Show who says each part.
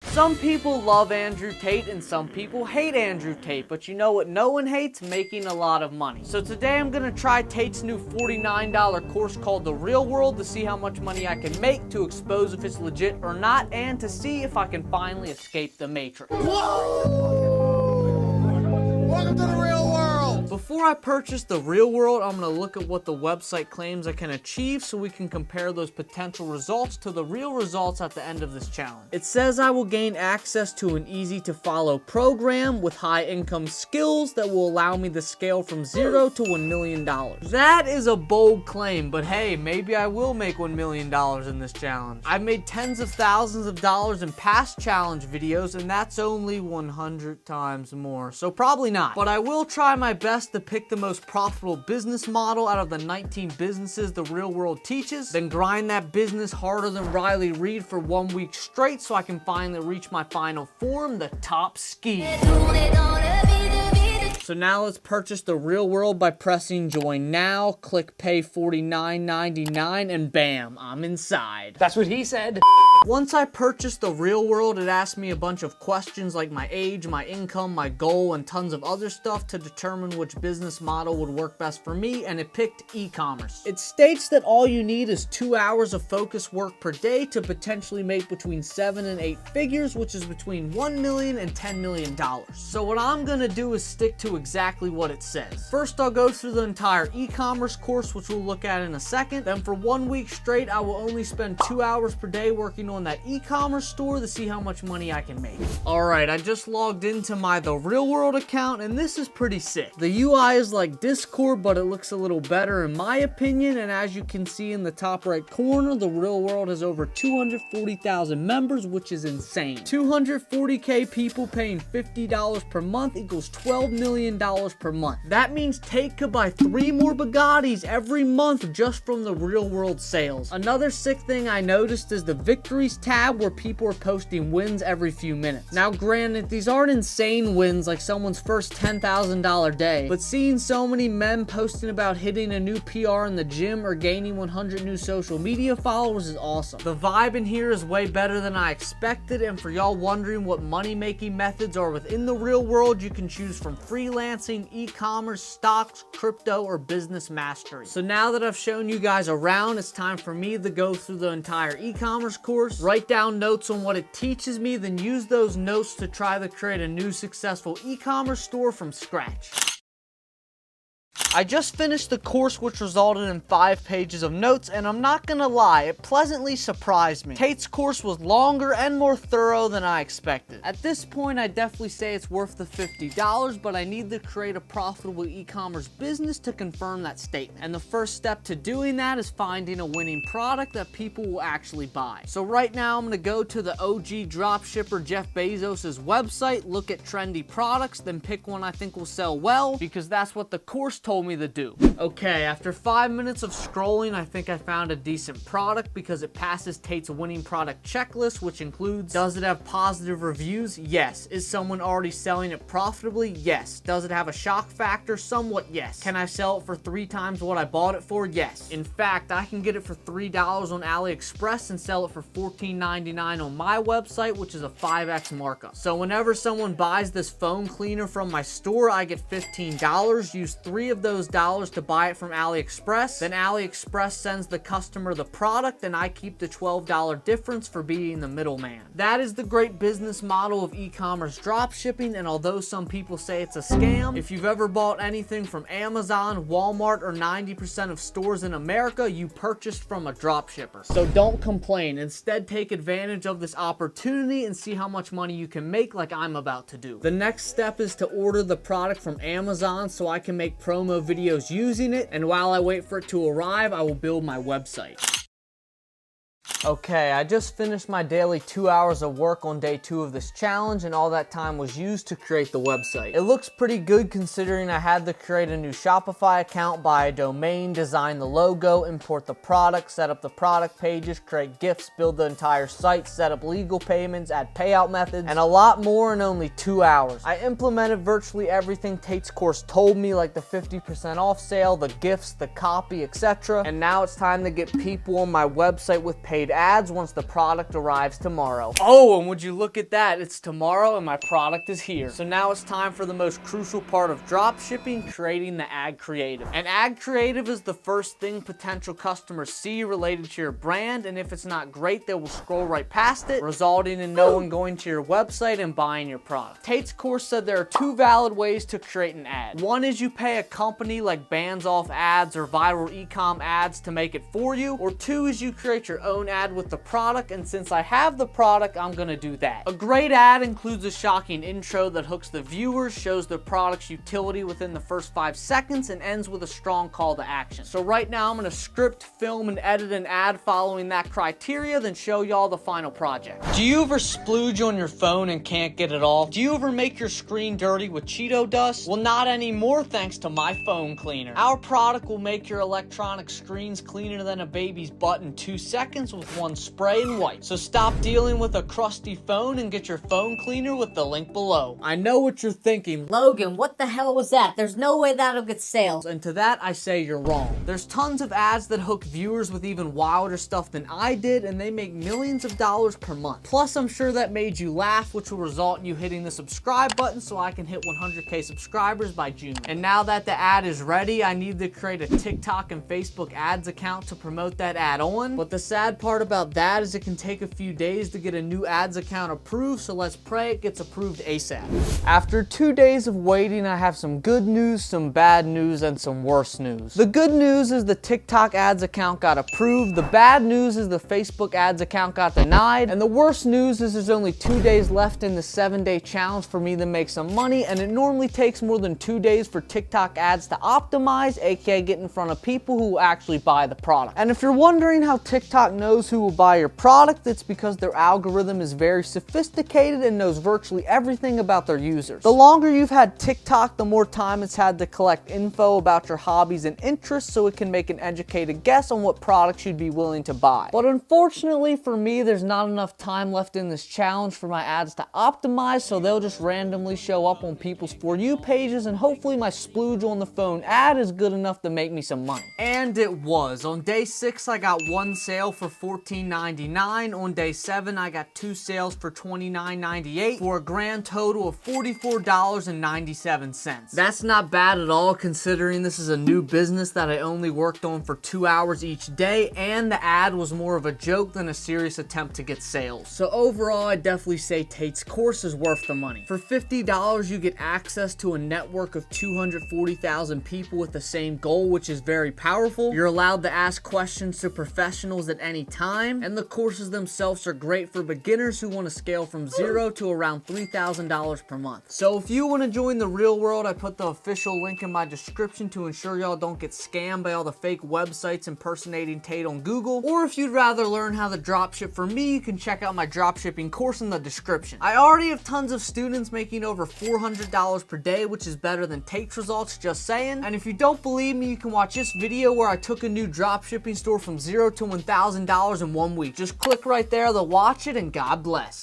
Speaker 1: Some people love Andrew Tate and some people hate Andrew Tate, but you know what no one hates? Making a lot of money. So today I'm gonna try Tate's new $49 course called The Real World to see how much money I can make, to expose if it's legit or not, and to see if I can finally escape the Matrix.
Speaker 2: Whoa! Welcome to the real world!
Speaker 1: Before I purchase The Real World, I'm going to look at what the website claims I can achieve so we can compare those potential results to the real results at the end of this challenge. It says I will gain access to an easy to follow program with high income skills that will allow me to scale from $0 to $1 million. That is a bold claim, but hey, maybe I will make $1 million in this challenge. I've made tens of thousands of dollars in past challenge videos, and that's only 100 times more, so probably not. But I will try my best to pick the most profitable business model out of the 19 businesses The Real World teaches, then grind that business harder than Riley Reid for 1 week straight so I can finally reach my final form, the top ski. So now let's purchase The Real World by pressing join now, click pay $49.99, and bam, I'm inside.
Speaker 3: That's what he said.
Speaker 1: Once I purchased The Real World, it asked me a bunch of questions like my age, my income, my goal, and tons of other stuff to determine which business model would work best for me, and it picked e-commerce. It states that all you need is 2 hours of focused work per day to potentially make between 7 and 8 figures, which is between $1 million and $10 million. So what I'm gonna do is stick to exactly what it says. First, I'll go through the entire e-commerce course, which we'll look at in a second. Then for 1 week straight, I will only spend 2 hours per day working on that e-commerce store to see how much money I can make. Alright, I just logged into my The Real World account, and this is pretty sick. The UI is like Discord, but it looks a little better in my opinion, and as you can see in the top right corner, The Real World has over 240,000 members, which is insane. 240k people paying $50 per month equals $12 million per month. That means Tate could buy 3 more Bugattis every month just from The Real World sales. Another sick thing I noticed is the victories tab, where people are posting wins every few minutes. Now granted, these aren't insane wins like someone's first $10,000 day, but seeing so many men posting about hitting a new PR in the gym or gaining 100 new social media followers is awesome. The vibe in here is way better than I expected, and for y'all wondering what money making methods are within The Real World, you can choose from freelancing, e-commerce, stocks, crypto, or business mastery. So now that I've shown you guys around, it's time for me to go through the entire e-commerce course, write down notes on what it teaches me, then use those notes to try to create a new successful e-commerce store from scratch. I just finished the course, which resulted in 5 pages of notes, and I'm not gonna lie, it pleasantly surprised me. Tate's course was longer and more thorough than I expected. At this point, I definitely say it's worth the $50, but I need to create a profitable e-commerce business to confirm that statement. And the first step to doing that is finding a winning product that people will actually buy. So right now, I'm gonna go to the OG dropshipper Jeff Bezos' website, look at trendy products, then pick one I think will sell well, because that's what the course told me to do. Okay, after 5 minutes of scrolling, I think I found a decent product because it passes Tate's winning product checklist, which includes: does it have positive reviews? Yes. Is someone already selling it profitably? Yes. Does it have a shock factor? Somewhat, yes. Can I sell it for 3 times what I bought it for? Yes. In fact, I can get it for $3 on AliExpress and sell it for $14.99 on my website, which is a 5x markup. So whenever someone buys this phone cleaner from my store, I get $15. Use 3 of those dollars to buy it from AliExpress. Then AliExpress sends the customer the product, and I keep the $12 difference for being the middleman. That is the great business model of e-commerce drop shipping, and although some people say it's a scam, if you've ever bought anything from Amazon, Walmart, or 90% of stores in America, you purchased from a drop shipper. So don't complain. Instead, take advantage of this opportunity and see how much money you can make, like I'm about to do. The next step is to order the product from Amazon so I can make promo videos using it, and while I wait for it to arrive, I will build my website. Okay, I just finished my daily 2 hours of work on day 2 of this challenge, and all that time was used to create the website. It looks pretty good considering I had to create a new Shopify account, buy a domain, design the logo, import the product, set up the product pages, create GIFs, build the entire site, set up legal payments, add payout methods, and a lot more in only 2 hours. I implemented virtually everything Tate's course told me, like the 50% off sale, the GIFs, the copy, etc. And now it's time to get people on my website with paid paid ads once the product arrives tomorrow. Oh, and would you look at that? It's tomorrow and my product is here. So now it's time for the most crucial part of drop shipping, creating the ad creative. An ad creative is the first thing potential customers see related to your brand, and if it's not great, they will scroll right past it, resulting in no one going to your website and buying your product. Tate's course said there are two valid ways to create an ad. One is you pay a company like Bands Off Ads or Viral Ecom Ads to make it for you, or two is you create your own ad with the product, and since I have the product, I'm gonna do that. A great ad includes a shocking intro that hooks the viewers, shows the product's utility within the first 5 seconds, and ends with a strong call to action. So right now I'm gonna script, film, and edit an ad following that criteria, then show y'all the final project. Do you ever splooge on your phone and can't get it off? Do you ever make your screen dirty with Cheeto dust? Well, not anymore thanks to my phone cleaner. Our product will make your electronic screens cleaner than a baby's butt in 2 seconds with one spray and wipe. So stop dealing with a crusty phone and get your phone cleaner with the link below. I know what you're thinking.
Speaker 3: Logan, what the hell was that? There's no way that'll get sales.
Speaker 1: And to that, I say you're wrong. There's tons of ads that hook viewers with even wilder stuff than I did, and they make millions of dollars per month. Plus, I'm sure that made you laugh, which will result in you hitting the subscribe button so I can hit 100K subscribers by June. And now that the ad is ready, I need to create a TikTok and Facebook ads account to promote that ad on. But the sad part about that is it can take a few days to get a new ads account approved, so let's pray it gets approved ASAP. After 2 days of waiting, I have some good news, some bad news, and some worse news. The good news is the TikTok ads account got approved. The bad news is the Facebook ads account got denied. And the worst news is there's only 2 days left in the 7-day challenge for me to make some money, and it normally takes more than 2 days for TikTok ads to optimize, aka get in front of people who will actually buy the product. And if you're wondering how TikTok knows who will buy your product, it's because their algorithm is very sophisticated and knows virtually everything about their users. The longer you've had TikTok, the more time it's had to collect info about your hobbies and interests so it can make an educated guess on what products you'd be willing to buy. But unfortunately for me, there's not enough time left in this challenge for my ads to optimize, so they'll just randomly show up on people's For You pages, and hopefully my splooge on the phone ad is good enough to make me some money. And it was. On day 6, I got one sale for $14.99. On day 7, I got 2 sales for $29.98 for a grand total of $44.97. That's not bad at all considering this is a new business that I only worked on for 2 hours each day, and the ad was more of a joke than a serious attempt to get sales. So overall, I definitely say Tate's course is worth the money. For $50, you get access to a network of 240,000 people with the same goal, which is very powerful. You're allowed to ask questions to professionals at any time, and the courses themselves are great for beginners who want to scale from $0 to around $3,000 per month. So if you want to join the real world, I put the official link in my description to ensure y'all don't get scammed by all the fake websites impersonating Tate on Google. Or if you'd rather learn how to dropship from me, you can check out my dropshipping course in the description. I already have tons of students making over $400 per day, which is better than Tate's results, just saying. And if you don't believe me, you can watch this video where I took a new dropshipping store from $0 to $1,000 in 1 week. Just click right there to watch it, and God bless.